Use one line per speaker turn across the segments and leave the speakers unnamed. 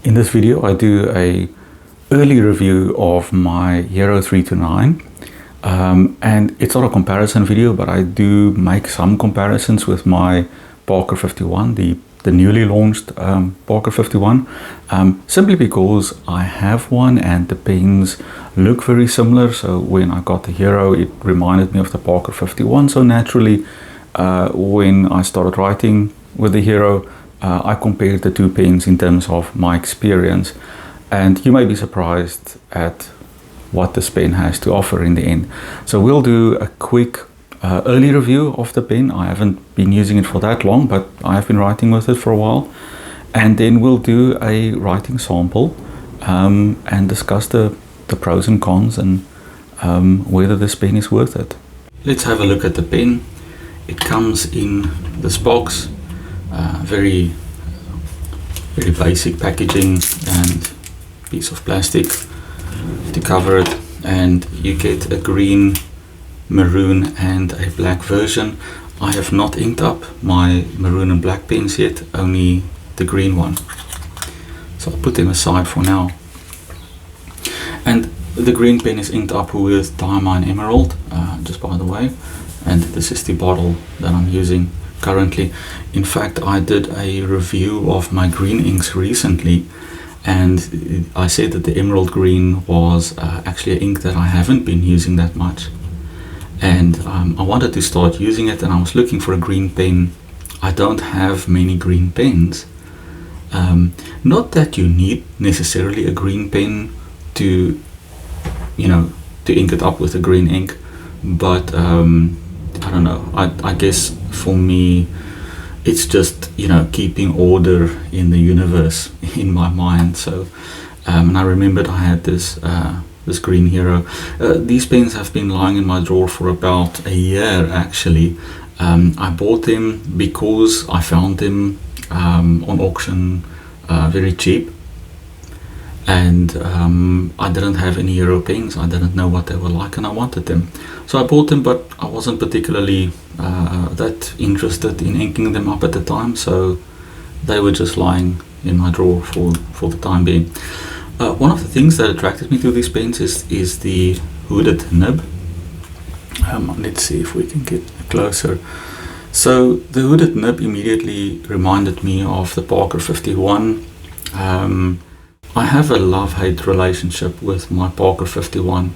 In this video I do a early review of my Hero 329 and it's not a comparison video, but I do make some comparisons with my Parker 51, the newly launched Parker 51, simply because I have one and the pens look very similar. So when I got the Hero, it reminded me of the Parker 51, so naturally when I started writing with the Hero, I compared the two pens in terms of my experience, and you may be surprised at what this pen has to offer in the end. So we'll do a quick early review of the pen. I haven't been using it for that long, but I have been writing with it for a while, and then we'll do a writing sample and discuss the pros and cons and whether this pen is worth it. Let's have a look at the pen. It comes in this box, very basic packaging and piece of plastic to cover it, and you get a green, maroon and a black version. I have not inked up my maroon and black pens yet, only the green one, so I'll put them aside for now. And the green pen is inked up with Diamine Emerald, just by the way, and this is the bottle that I'm using currently. In fact, I did a review of my green inks recently, and I said that the emerald green was actually an ink that I haven't been using that much, and I wanted to start using it, and I was looking for a green pen. I don't have many green pens. Not that you need necessarily a green pen to, to ink it up with a green ink, but I don't know, I guess for me it's just keeping order in the universe in my mind. So and I remembered I had this green Hero. These pens have been lying in my drawer for about a year actually. I bought them because I found them on auction very cheap, and I didn't have any Hero pens. I didn't know what they were like and I wanted them, so I bought them, but I wasn't particularly that interested in inking them up at the time, so they were just lying in my drawer for the time being. One of the things that attracted me to these pens is the hooded nib. Let's see if we can get closer. So the hooded nib immediately reminded me of the Parker 51. I have a love-hate relationship with my Parker 51.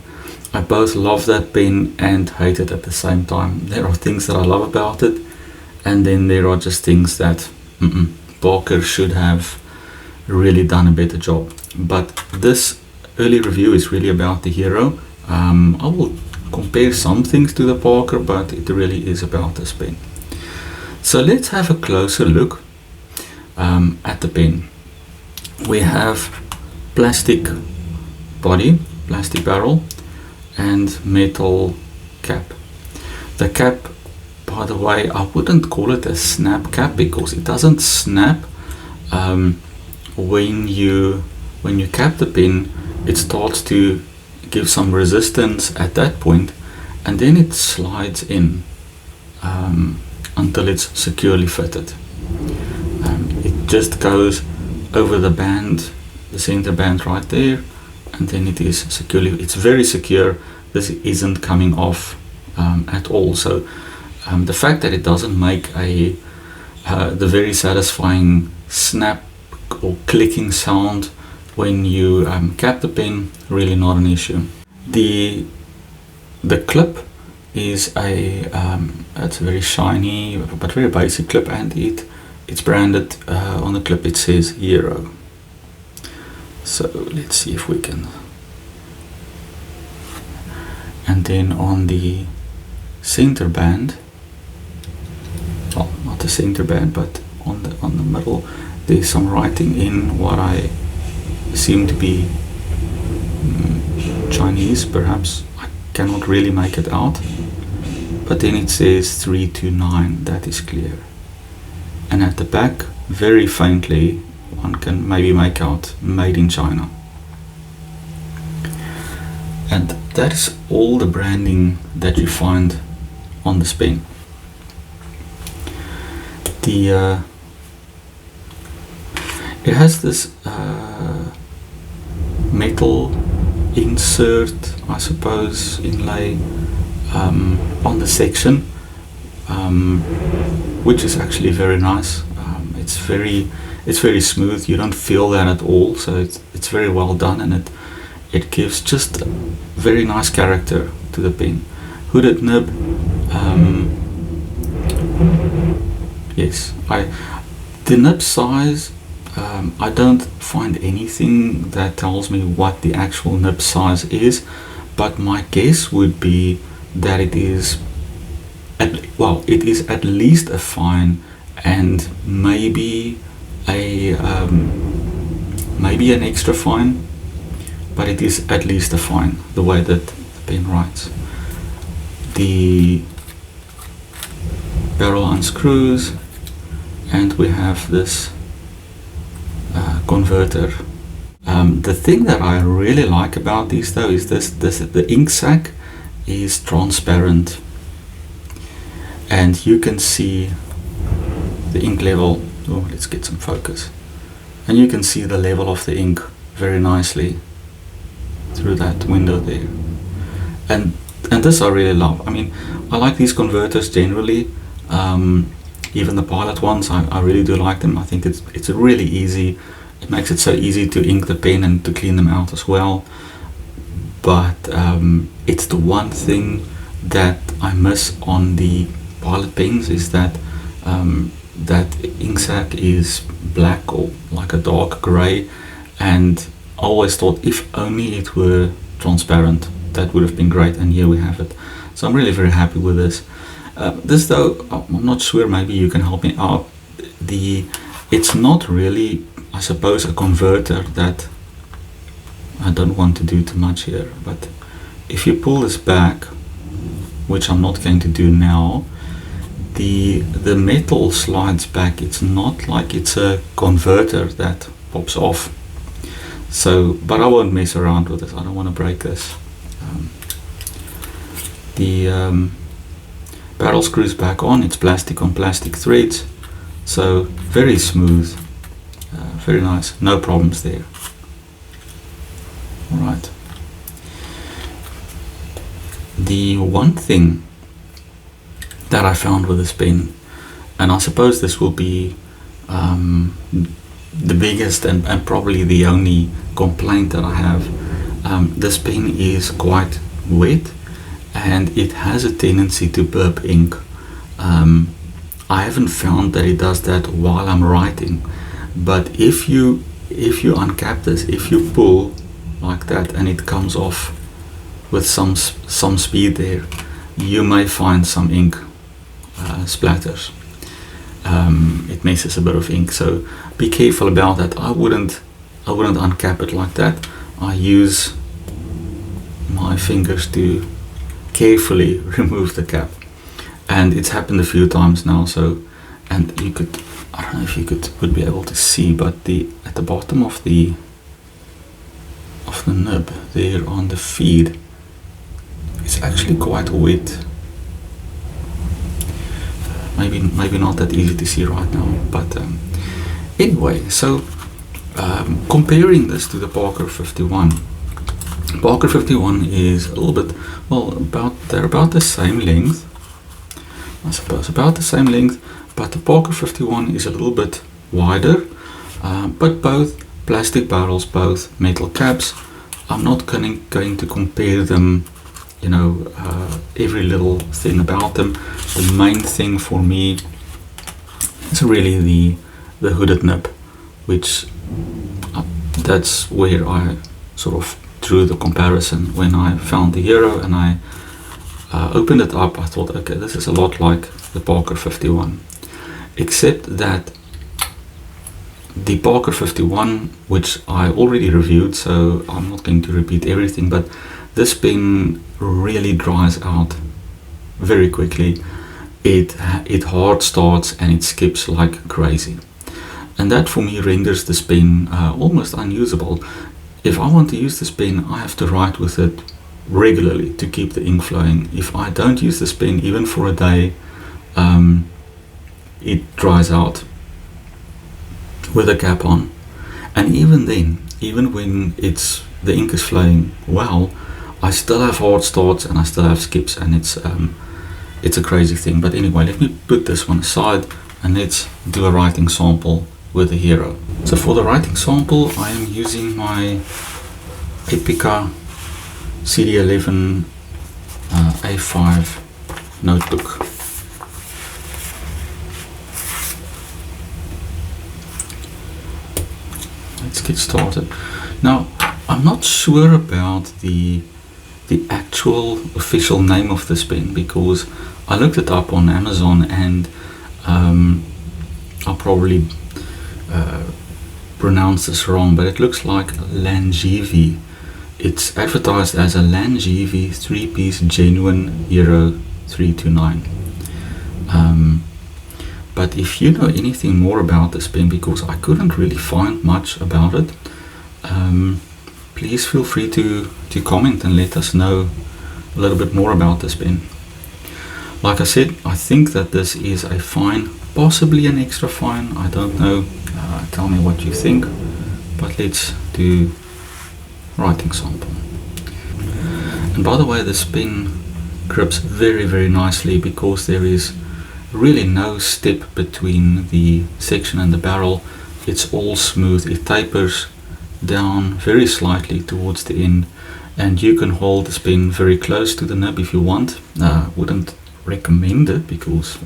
I both love that pen and hate it at the same time. There are things that I love about it, and then there are just things that Parker should have really done a better job. But this early review is really about the Hero. I will compare some things to the Parker, but it really is about this pen. So let's have a closer look at the pen. We have plastic body, plastic barrel, and metal cap. The cap, by the way, I wouldn't call it a snap cap because it doesn't snap. When you cap the pen, it starts to give some resistance at that point, and then it slides in until it's securely fitted. It just goes over the band, the center band right there, and then it is securely, it's very secure. This isn't coming off at all. So the fact that it doesn't make the very satisfying snap or clicking sound when you cap the pen, really not an issue. The clip is it's a very shiny but very basic clip, and it's branded on the clip, it says Hero. So let's see if we can. And then on the center band, well, not the center band, but on the middle, there's some writing in what I assume to be Chinese, perhaps. I cannot really make it out, but then it says 329, that is clear. And at the back, very faintly, one can maybe make out made in China. And that is all the branding that you find on this pen. It has this metal insert, I suppose, inlay on the section, which is actually very nice. It's very smooth. You don't feel that at all, so it's very well done, and it gives just very nice character to the pen. Hooded nib. Yes, the nib size. I don't find anything that tells me what the actual nib size is, but my guess would be that it is at least a fine, and maybe an extra fine, but it is at least a fine, the way that the pen writes. The barrel unscrews, and we have this converter. The thing that I really like about these though is the ink sac is transparent, and you can see the ink level. Oh, let's get some focus, and you can see the level of the ink very nicely through that window there, and this I really love. I mean, I like these converters generally. Even the Pilot ones, I really do like them. I think it's really easy. It makes it so easy to ink the pen and to clean them out as well. But it's the one thing that I miss on the Pilot pens, is that that ink sac is black, or like a dark grey, and I always thought if only it were transparent, that would have been great, and here we have it. So I'm really very happy with this. This though, I'm not sure, maybe you can help me out. It's not really, I suppose, a converter. That I don't want to do too much here, but if you pull this back, which I'm not going to do now, the metal slides back. It's not like it's a converter that pops off. So, but I won't mess around with this. I don't want to break this. The barrel screws back on. It's plastic on plastic threads, so very smooth, very nice, no problems there. All right. The one thing that I found with this pen, and I suppose this will be the biggest and probably the only complaint that I have, this pen is quite wet, and it has a tendency to burp ink. I haven't found that it does that while I'm writing, but if you uncap this, if you pull like that and it comes off with some speed there, you may find some ink splatters. It messes a bit of ink, so be careful about that. I wouldn't uncap it like that. I use my fingers to carefully remove the cap, and it's happened a few times now. So, and you could, I don't know if you would be able to see, but at the bottom of the nib there on the feed, it's actually quite wet. Maybe not that easy to see right now, but anyway, so comparing this to the Parker 51. Parker 51 is a little bit, well, they're about the same length, I suppose, about the same length, but the Parker 51 is a little bit wider, but both plastic barrels, both metal caps. I'm not going to compare them, you know, every little thing about them. The main thing for me is really the hooded nib, which that's where I sort of drew the comparison. When I found the Hero and I opened it up, I thought, okay, this is a lot like the Parker 51, except that the Parker 51, which I already reviewed, so I'm not going to repeat everything, but this pen really dries out very quickly. It hard starts and it skips like crazy, and that for me renders this pen almost unusable. If I want to use this pen, I have to write with it regularly to keep the ink flowing. If I don't use this pen even for a day, it dries out with a cap on, And even then, even when the ink is flowing well, I still have hard starts and I still have skips, and it's a crazy thing. But anyway, let me put this one aside and let's do a writing sample with the Hero. So for the writing sample, I am using my Epica CD11 A5 notebook. Let's get started. Now, I'm not sure about the actual official name of this pen, because I looked it up on Amazon, and I'll probably pronounce this wrong, but it looks like Langevie. It's advertised as a Langevie 3-piece genuine Hero 329. But if you know anything more about this pen, because I couldn't really find much about it, please feel free to comment and let us know a little bit more about this pen. Like I said, I think that this is a fine, possibly an extra fine, I don't know. Tell me what you think, but let's do writing sample. And by the way, this pen grips very, very nicely, because there is really no step between the section and the barrel. It's all smooth. It tapers down very slightly towards the end, and you can hold this pen very close to the nib if you want. Wouldn't recommend it, because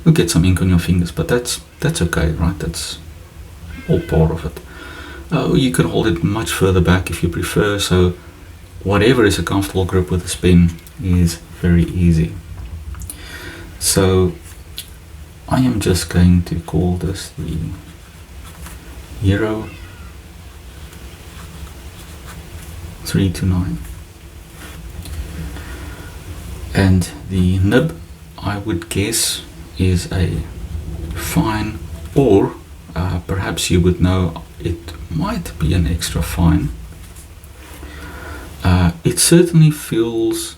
you'll get some ink on your fingers, but that's okay, right? That's all part of it. You can hold it much further back if you prefer, so whatever is a comfortable grip with this pen is very easy. So I am just going to call this the Hero 329, and the nib, I would guess, is a fine, or perhaps you would know it might be an extra fine. It certainly feels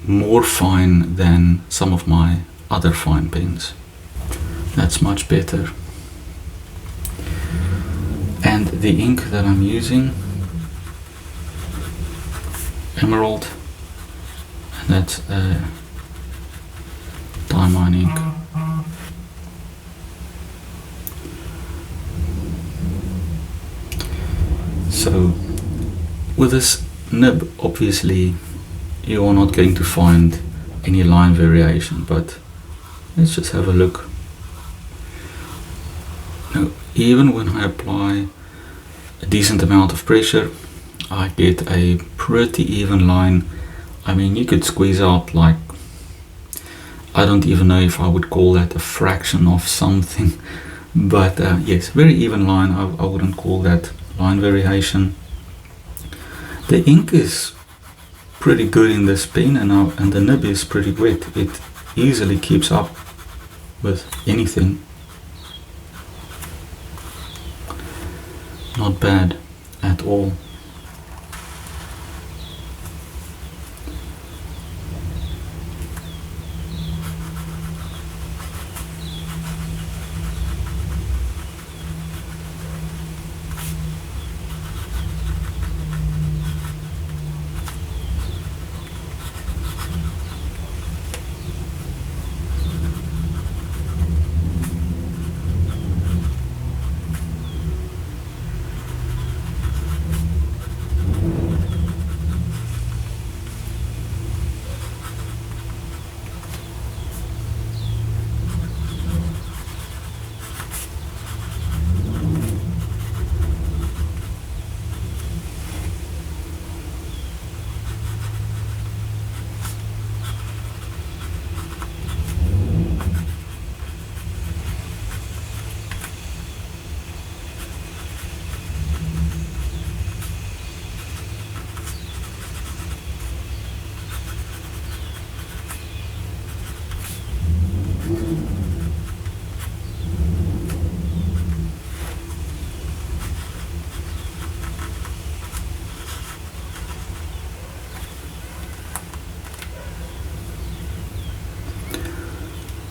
more fine than some of my other fine pens. That's much better. And the ink that I'm using, Emerald, and that's Diamine ink. So with this nib, obviously you are not going to find any line variation, but let's just have a look. Now, even when I apply a decent amount of pressure, I get a pretty even line. I mean, you could squeeze out, like, I don't even know if I would call that a fraction of something, but yes, very even line. I wouldn't call that line variation. The ink is pretty good in this pen, and the nib is pretty wet. It easily keeps up with anything. Not bad at all.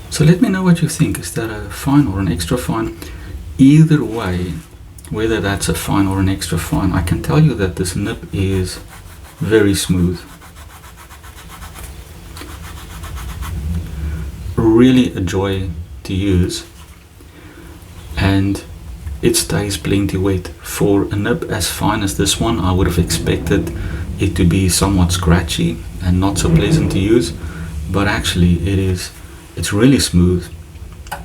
So let me know what you think. Is that a fine or an extra fine? Either way, whether that's a fine or an extra fine, I can tell you that this nib is very smooth. Really a joy to use, and it stays plenty wet. For a nib as fine as this one, I would have expected it to be somewhat scratchy and not so pleasant to use, but actually it's really smooth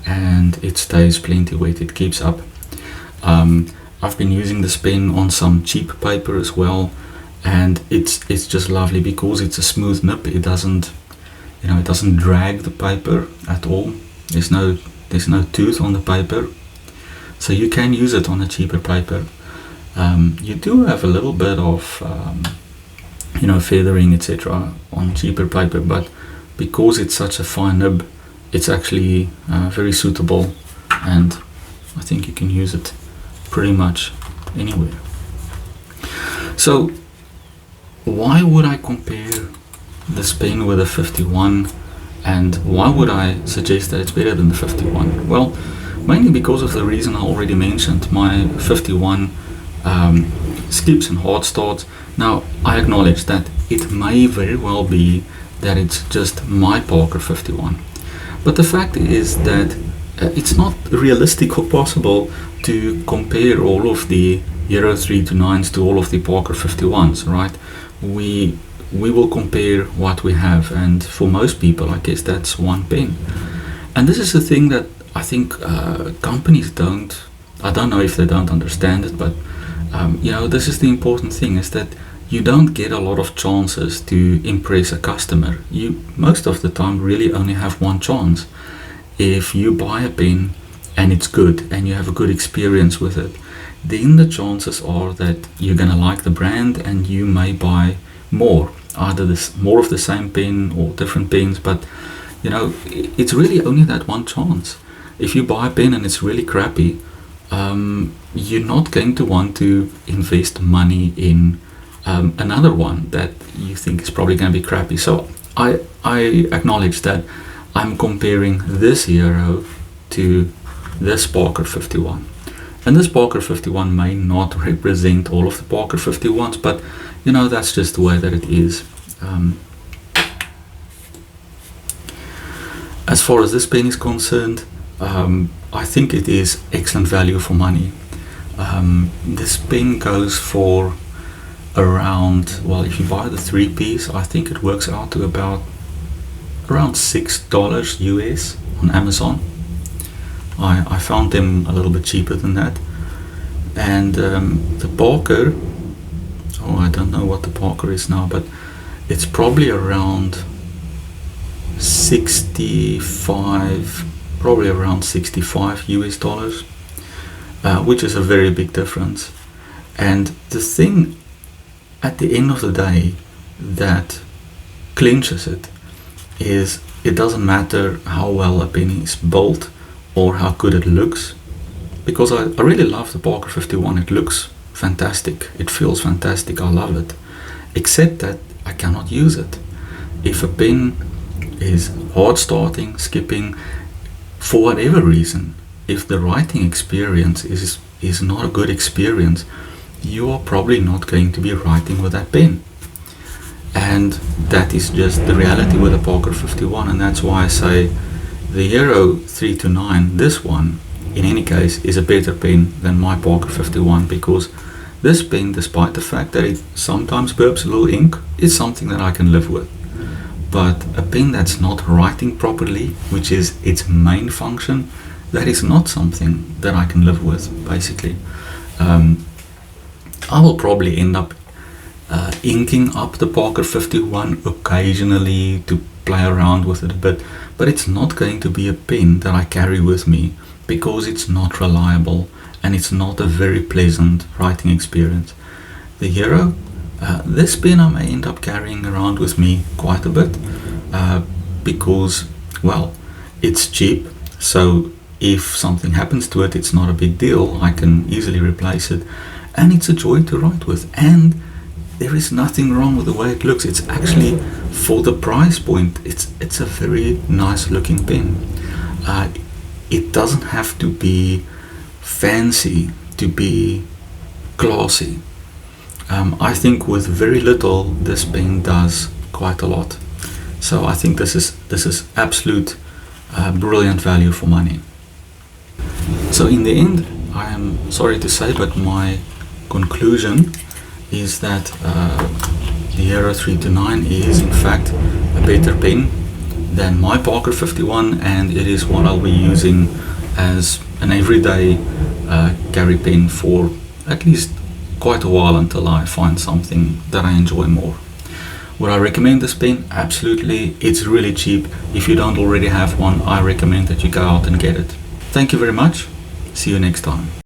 and it stays plenty wet. It keeps up. I've been using this pen on some cheap paper as well, and it's just lovely because it's a smooth nib. It doesn't drag the paper at all. There's no tooth on the paper, so you can use it on a cheaper paper. You do have a little bit of feathering, etc. on cheaper paper, but because it's such a fine nib, it's actually very suitable, and I think you can use it pretty much anywhere. So why would I compare this pen with a 51, and why would I suggest that it's better than the 51? Well, mainly because of the reason I already mentioned. My 51 skips and hard starts. Now, I acknowledge that it may very well be that it's just my Parker 51, but the fact is that it's not realistic or possible to compare all of the Hero 329s to all of the Parker 51s, right? We will compare what we have, and for most people, I guess that's one pen. And this is the thing that I think companies I don't know if they don't understand it, but this is the important thing, is that you don't get a lot of chances to impress a customer. You most of the time really only have one chance. If you buy a pen and it's good and you have a good experience with it, then the chances are that you're gonna like the brand and you may buy more, either more of the same pen or different pens. But it's really only that one chance. If you buy a pen and it's really crappy, you're not going to want to invest money in another one that you think is probably going to be crappy. So I acknowledge that I'm comparing this Hero to this Parker 51, and this Parker 51 may not represent all of the Parker 51s, but that's just the way that it is. As far as this pen is concerned, I think it is excellent value for money. This pen goes for around, well, if you buy the 3-piece, I think it works out to about around $6 US on Amazon. I found them a little bit cheaper than that. And the Parker, I don't know what the Parker is now, but it's probably around 65 US dollars, which is a very big difference. And the thing at the end of the day that clinches it is, it doesn't matter how well a pen is built or how good it looks, because I really love the Parker 51. It looks fantastic, it feels fantastic, I love it, except that I cannot use it. If a pen is hard starting, skipping, for whatever reason, if the writing experience is not a good experience, you are probably not going to be writing with that pen. And that is just the reality with the Parker 51, and that's why I say the Hero 329, this one, in any case, is a better pen than my Parker 51, because this pen, despite the fact that it sometimes burps a little ink, is something that I can live with. But a pen that's not writing properly, which is its main function, that is not something that I can live with, basically. I will probably end up inking up the Parker 51 occasionally to play around with it a bit, but it's not going to be a pen that I carry with me, because it's not reliable and it's not a very pleasant writing experience. The Hero, this pen I may end up carrying around with me quite a bit, because, well, it's cheap, so if something happens to it, it's not a big deal. I can easily replace it, and it's a joy to write with, and there is nothing wrong with the way it looks. It's actually, for the price point, it's a very nice looking pen. It doesn't have to be fancy to be classy. I think with very little, this pen does quite a lot. So I think this is absolute brilliant value for money. So in the end, I am sorry to say, but my conclusion is that the Hero 329 is in fact a better pen than my Parker 51, and it is what I'll be using as an everyday carry pen for at least quite a while until I find something that I enjoy more. Would I recommend this pen? Absolutely. It's really cheap. If you don't already have one, I recommend that you go out and get it. Thank you very much. See you next time.